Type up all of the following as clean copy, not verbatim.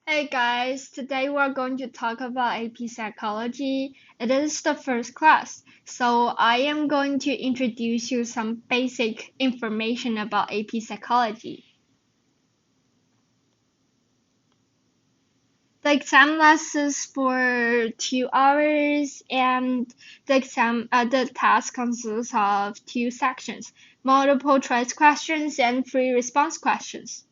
Hey guys, today we're going to talk about AP Psychology. It is the first class, so I am going to introduce you some basic information about AP Psychology. The exam lasts for 2 hours, and the task consists of two sections: multiple choice questions and free response questions.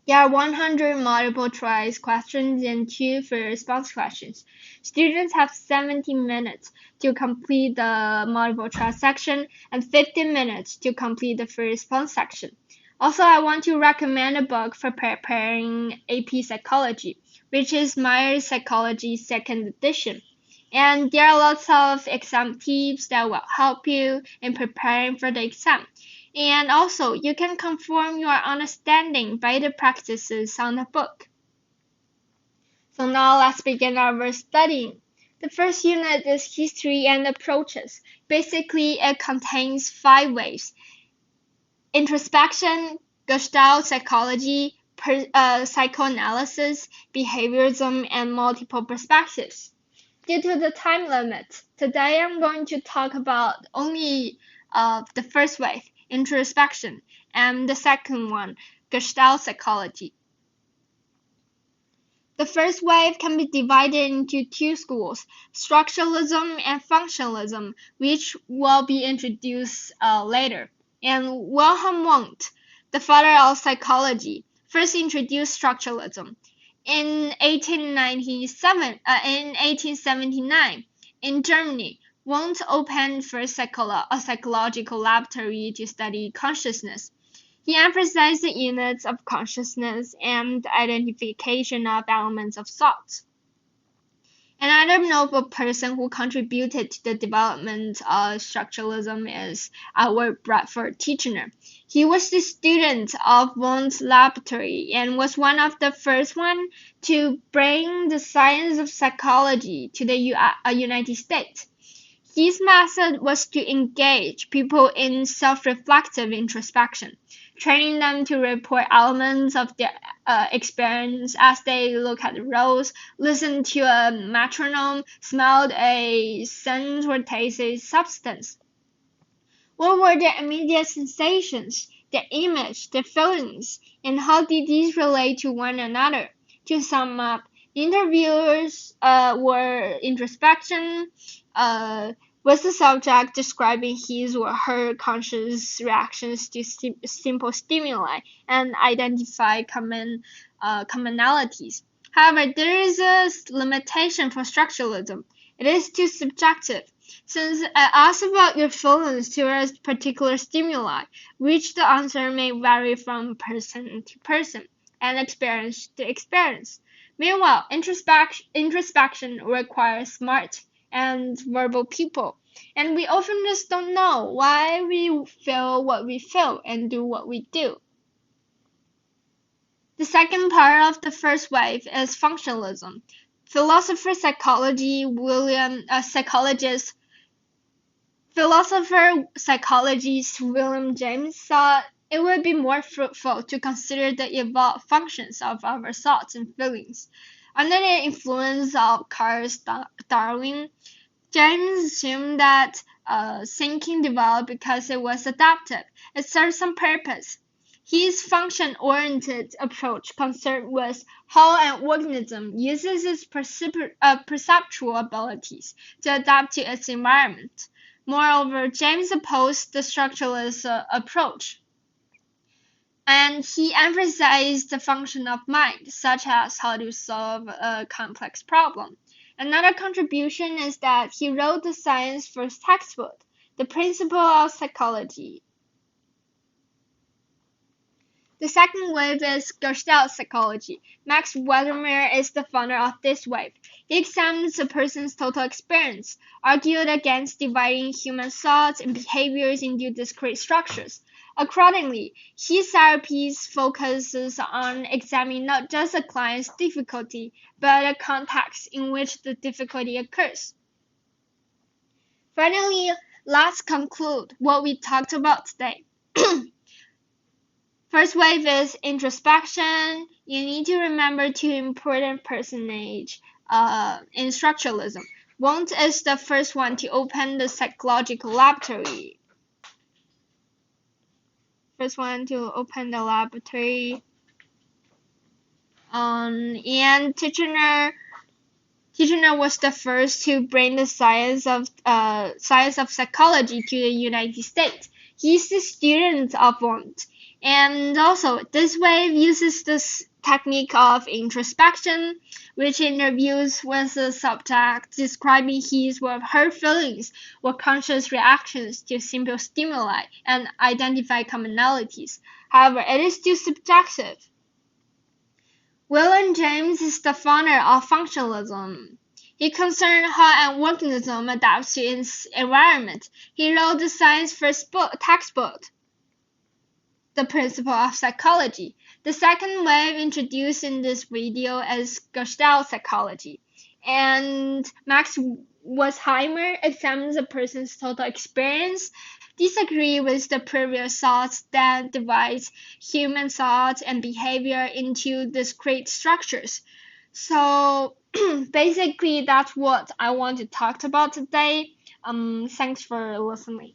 There are 100 multiple choice questions and two free response questions. Students have 70 minutes to complete the multiple choice section and 15 minutes to complete the free response section. Also, I want to recommend a book for preparing AP Psychology, which is Myers Psychology second edition. And there are lots of exam tips that will help you in preparing for the exam. And also, you can confirm your understanding by the practices on the book. So now let's begin our studying. The first unit is history and approaches. Basically, it contains 5 waves: introspection, gestalt psychology, psychoanalysis, behaviorism, and multiple perspectives. Due to the time limit, today I'm going to talk about only the first wave, introspection, and the second one, gestalt psychology. The first wave can be divided into two schools, structuralism and functionalism, which will be introduced later. And Wilhelm Wundt, the father of psychology, first introduced structuralism. In 1879, in Germany, Wundt opened first a psychological laboratory to study consciousness. He emphasized the units of consciousness and identification of elements of thought. Another notable person who contributed to the development of structuralism is Albert Bradford Titchener. He was the student of Wundt's laboratory and was one of the first to bring the science of psychology to the United States. His method was to engage people in self-reflective introspection, training them to report elements of their experience as they look at the roads, listen to a metronome, smelled a scent, or taste a substance. What were their immediate sensations, their image, their feelings, and how did these relate to one another? To sum up, interviewers were introspection, was the subject describing his or her conscious reactions to simple stimuli and identify commonalities. However, there is a limitation for structuralism. It is too subjective. Since it asks about your feelings towards particular stimuli, which the answer may vary from person to person and experience to experience. Meanwhile, introspection requires smart and verbal people, and we often just don't know why we feel what we feel and do what we do. The second part of the first wave is functionalism. Philosopher psychology William psychologist Philosopher psychologist William James thought it would be more fruitful to consider the evolved functions of our thoughts and feelings. Under the influence of Carl Darwin, James assumed that thinking developed because it was adaptive. It served some purpose. His function-oriented approach concerned with how an organism uses its perceptual abilities to adapt to its environment. Moreover, James opposed the structuralist approach, and he emphasized the function of mind, such as how to solve a complex problem. Another contribution is that he wrote the science first textbook, The Principle of Psychology. The second wave is gestalt psychology. Max Westermeyer is the founder of this wave. He examines a person's total experience, argued against dividing human thoughts and behaviors into discrete structures. Accordingly, his therapies focuses on examining not just a client's difficulty, but the context in which the difficulty occurs. Finally, let's conclude what we talked about today. First wave is introspection. You need to remember two important personages in structuralism. Wundt is the first one to open the psychological laboratory. First one to open the laboratory. And Tichenor was the first to bring the science of psychology to the United States. He's the student of Wundt. And also, this wave uses this technique of introspection, which interviews with the subject, describing his or her feelings or conscious reactions to simple stimuli and identify commonalities. However, it is still subjective. William James is the founder of Functionalism. He considered how an organism adapts to its environment. He wrote the science first textbook, The Principle of Psychology. The second wave introduced in this video is gestalt psychology. And Max Wertheimer examines a person's total experience, disagree with the previous thoughts that divides human thought and behavior into discrete structures. So basically that's what I want to talk about today. Thanks for listening.